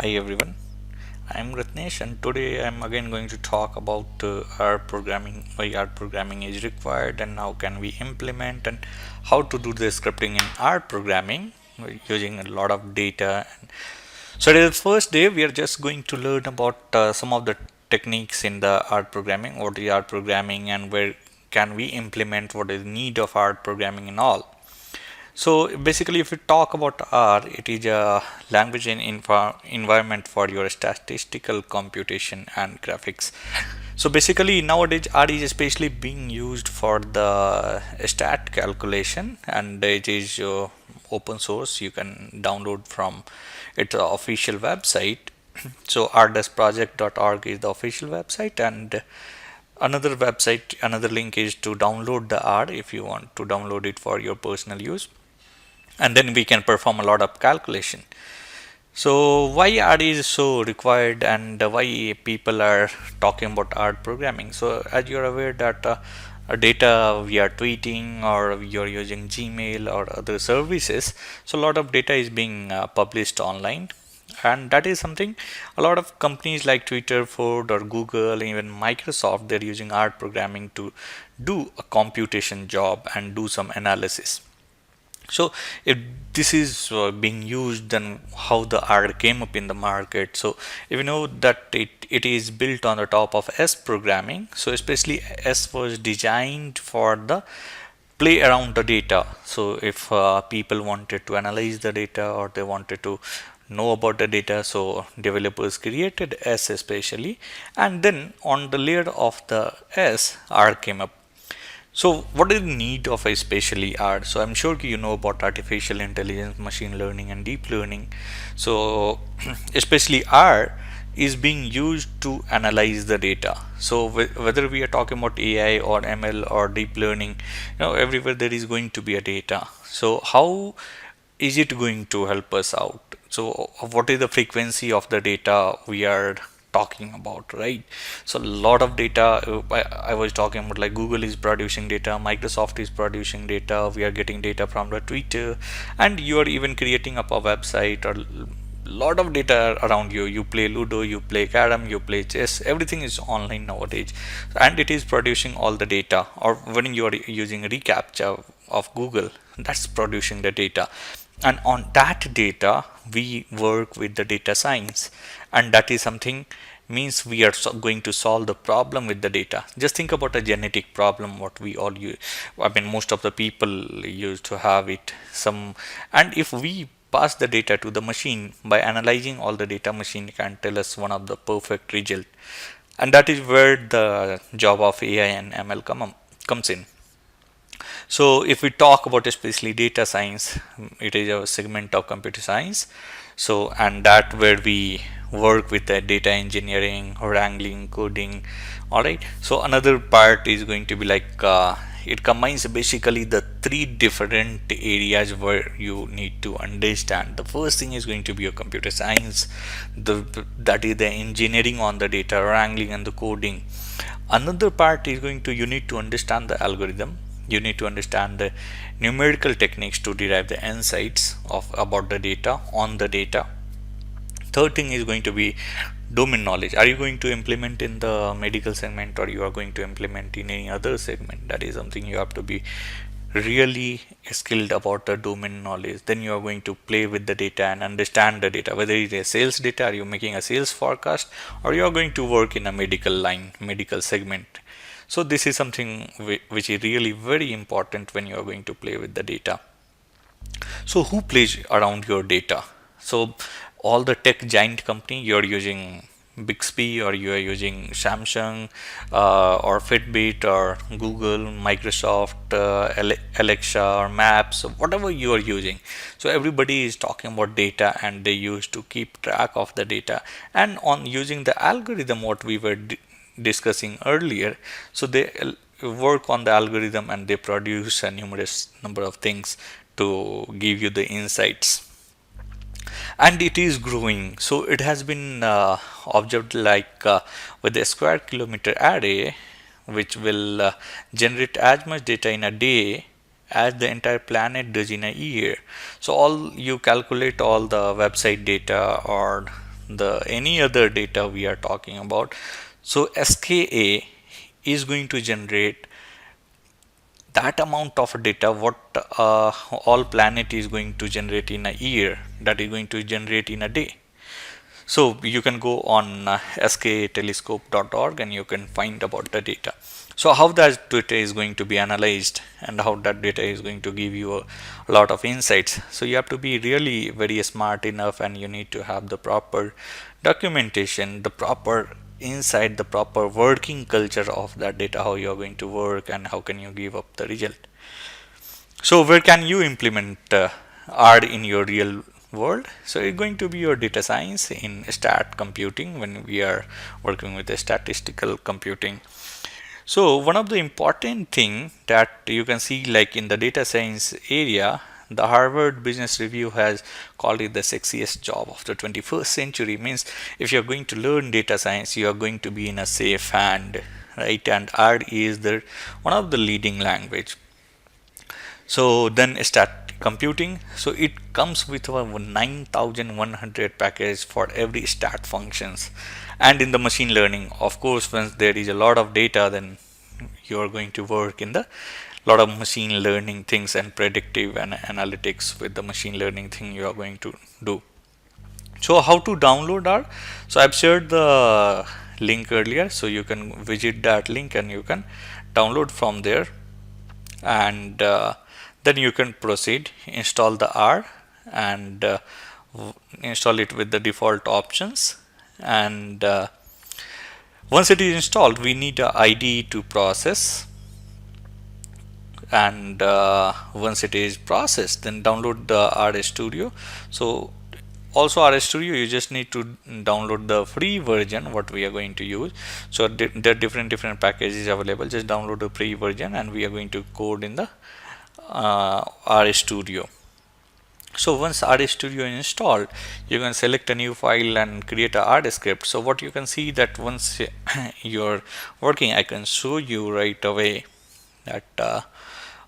Hi everyone, I'm Ratnesh and today I'm again going to talk about R programming, why R programming is required and how can we implement and how to do the scripting in R programming using a lot of data. So today, the first day, we are just going to learn about some of the techniques in the R programming, what is R programming and where can we implement what is need of R programming and all. So basically, if we talk about R, it is a language and environment for your statistical computation and graphics. So basically, nowadays R is especially being used for the stat calculation, and it is open source. You can download from its official website. So rdustproject.org is the official website, and another link is to download the R if you want to download it for your personal use, and then we can perform a lot of calculation. So why R is so required and why people are talking about R programming? So as you're aware that data we are tweeting or you're using Gmail or other services, so a lot of data is being published online, and that is something a lot of companies like Twitter, Ford or Google, even Microsoft, they're using R programming to do a computation job and do some analysis. So if this is being used, then how the R came up in the market? So if you know that it is built on the top of S programming, so especially S was designed for the play around the data. So if people wanted to analyze the data or they wanted to know about the data, so developers created S especially, and then on the layer of the S, R came up. So, what is the need of a spatially R? So, I'm sure you know about artificial intelligence, machine learning, and deep learning. So, especially R is being used to analyze the data. So, whether we are talking about AI or ML or deep learning, everywhere there is going to be a data. So, how is it going to help us out? So, what is the frequency of the data we are talking about, right? So a lot of data, I was talking about, like Google is producing data, Microsoft is producing data, we are getting data from the Twitter, and you are even creating up a website or lot of data around you. You play Ludo, you play Carom, you play chess, everything is online nowadays, and it is producing all the data. Or when you are using reCAPTCHA of Google, that's producing the data, and on that data we work with the data science, and that is something means we are going to solve the problem with the data. Just think about a genetic problem, what we all use. I mean, most of the people used to have it some, and if we pass the data to the machine, by analyzing all the data, machine can tell us one of the perfect result, and that is where the job of AI and ML comes in. So if we talk about especially data science, it is a segment of computer science. So, and that where we work with the data engineering, wrangling, coding. All right. So another part is going to be like it combines basically the three different areas where you need to understand. The first thing is going to be your computer science, that is the engineering on the data, wrangling and the coding. Another part is going to, you need to understand the algorithm, you need to understand the numerical techniques to derive the insights of about the data on the data. Third thing is going to be domain knowledge. Are you going to implement in the medical segment or you are going to implement in any other segment? That is something you have to be really skilled about the domain knowledge. Then you are going to play with the data and understand the data, whether it is sales data, are you making a sales forecast, or you are going to work in a medical line, medical segment. So this is something which is really very important when you are going to play with the data. So who plays around your data? So all the tech giant company, you're using Bixby or you are using Samsung or Fitbit or Google, Microsoft, Alexa or Maps, whatever you are using. So everybody is talking about data and they used to keep track of the data, and on using the algorithm what we were discussing earlier. So they work on the algorithm and they produce a numerous number of things to give you the insights, and it is growing. So it has been observed like with the square kilometer array, which will generate as much data in a day as the entire planet does in a year. So all you calculate all the website data or the any other data we are talking about. So SKA is going to generate that amount of data what all planet is going to generate in a year, that is going to generate in a day. So you can go on skatelescope.org and you can find about the data. So how that data is going to be analyzed and how that data is going to give you a lot of insights. So you have to be really very smart enough, and you need to have the proper documentation, the proper insight, the proper working culture of that data, how you are going to work and how can you give up the result. So where can you implement R in your real world? So it's going to be your data science in stat computing when we are working with the statistical computing. So one of the important thing that you can see, like in the data science area, the Harvard Business Review has called it the sexiest job of the 21st century. Means if you're going to learn data science, you are going to be in a safe hand, right? And R is the one of the leading language. So then stat computing, so it comes with a 9100 package for every stat functions. And in the machine learning, of course, once there is a lot of data, then you are going to work in the lot of machine learning things and predictive and analytics with the machine learning thing you are going to do. So how to download R? So I've shared the link earlier, so you can visit that link and you can download from there, and then you can proceed, install the R, and install it with the default options. And once it is installed, we need a IDE to process, and once it is processed, then download the RStudio. So also RStudio, you just need to download the free version what we are going to use. So there are different packages available. Just download the free version and we are going to code in the RStudio. So once RStudio is installed, you can select a new file and create a R script. So what you can see that once you're working, I can show you right away that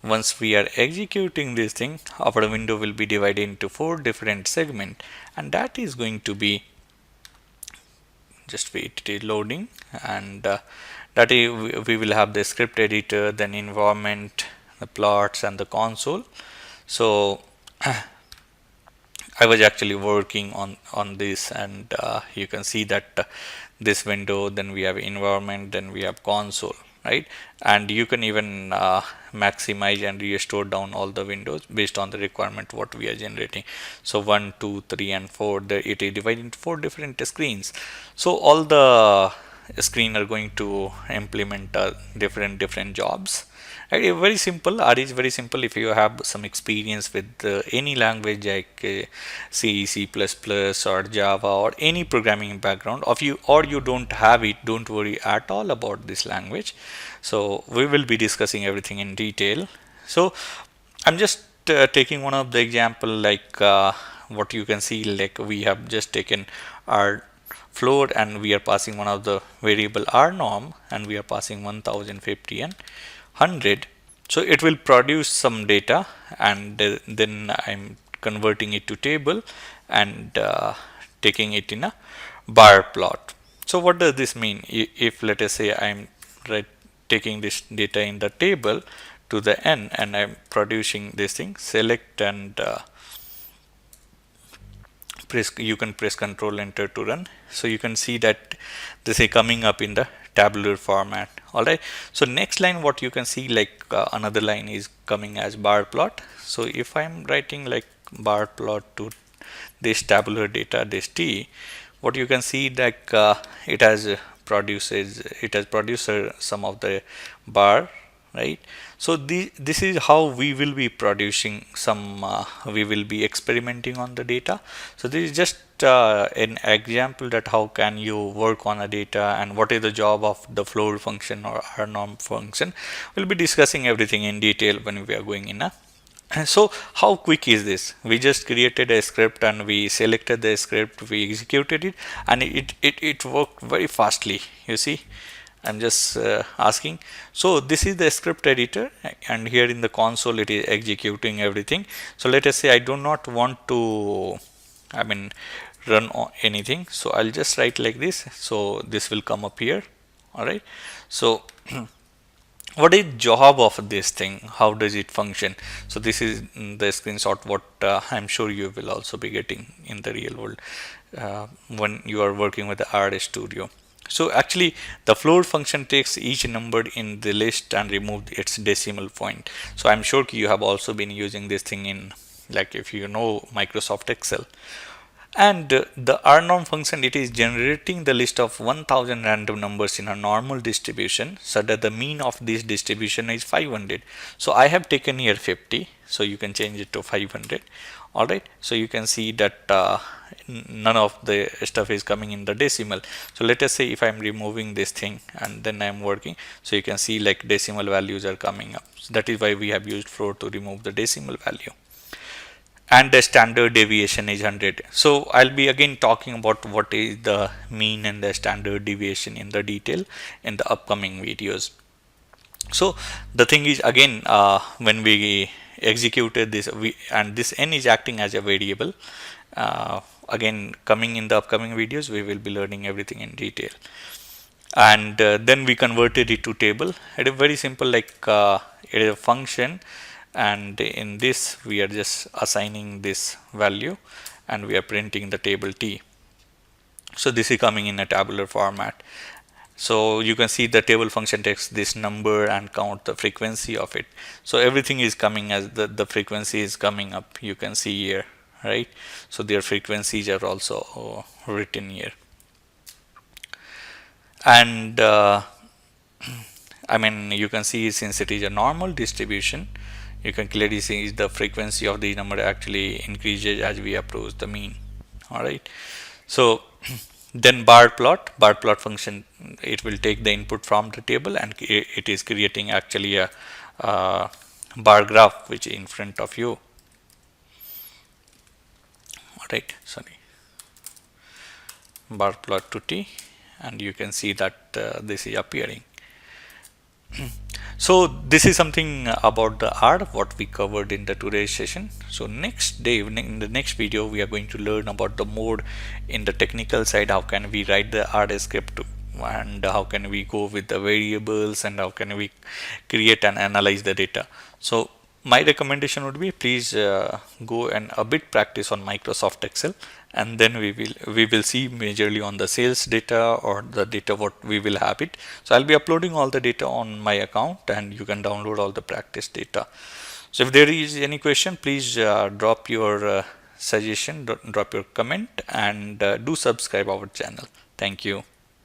once we are executing this thing, our window will be divided into 4 different segments, and that is going to be, just wait, it is loading, and that is, we will have the script editor, then environment, the plots, and the console. So I was actually working on this, and you can see that this window, then we have environment, then we have console, right? And you can even maximize and restore down all the windows based on the requirement what we are generating. So 1, 2, 3, and 4, it is divided into 4 different screens. So all the screen are going to implement different jobs. Right, very simple. R is very simple. If you have some experience with any language like C, C++, or Java, or any programming background of you, or you don't have it, don't worry at all about this language. So we will be discussing everything in detail. So I'm just taking one of the example, like what you can see, like we have just taken our floor and we are passing one of the variable R norm, and we are passing 1050 and 100. So it will produce some data, and then I'm converting it to table and taking it in a bar plot. So what does this mean? If let us say I'm taking this data in the table to the n and I'm producing this thing, select and you can press Control Enter to run. So you can see that this is coming up in the tabular format. All right. So next line, what you can see, like another line is coming as bar plot. So if I'm writing like bar plot to this tabular data, this T, what you can see that it has produced some of the bar, right? So this is how we will be producing some, we will be experimenting on the data. So this is just an example that how can you work on a data and what is the job of the floor function or R norm function. We'll be discussing everything in detail when we are going in a. So how quick is this? We just created a script and we selected the script, we executed it, and it worked very fastly. You see, I'm just asking. So this is the script editor, and here in the console it is executing everything. So let us say I do not want to, run anything. So I'll just write like this. So this will come up here. All right. So what is job of this thing? How does it function? So this is the screenshot what I'm sure you will also be getting in the real world when you are working with the RStudio. So actually the float function takes each number in the list and remove its decimal point. So I'm sure you have also been using this thing in, like, if you know Microsoft Excel. And the rnorm function, it is generating the list of 1000 random numbers in a normal distribution so that the mean of this distribution is 500. So I have taken here 50, so you can change it to 500. All right, so you can see that none of the stuff is coming in the decimal. So let us say if I'm removing this thing and then I'm working, so you can see like decimal values are coming up. So that is why we have used float to remove the decimal value. And the standard deviation is 100. So I'll be again talking about what is the mean and the standard deviation in the detail in the upcoming videos. So the thing is, again, when we executed this, and this n is acting as a variable. Again, coming in the upcoming videos, we will be learning everything in detail. And then we converted it to table. It is very simple, like it is a function, and in this we are just assigning this value and we are printing the table T. So this is coming in a tabular format. So you can see the table function takes this number and count the frequency of it. So everything is coming as the frequency is coming up, you can see here, right? So their frequencies are also written here. And I mean, you can see since it is a normal distribution, you can clearly see the frequency of the number actually increases as we approach the mean. All right. So then bar plot function, it will take the input from the table and it is creating actually a bar graph which is in front of you. All right. Sorry. Bar plot to T, and you can see that this is appearing. So this is something about the R what we covered in the today's session. So next day, in the next video, we are going to learn about the mode in the technical side. How can we write the R script, and how can we go with the variables, and how can we create and analyze the data. So my recommendation would be, please go and a bit practice on Microsoft Excel, and then we will see majorly on the sales data or the data what we will have it. So I'll be uploading all the data on my account, and you can download all the practice data. So if there is any question, please drop your suggestion, drop your comment, and do subscribe our channel. Thank you.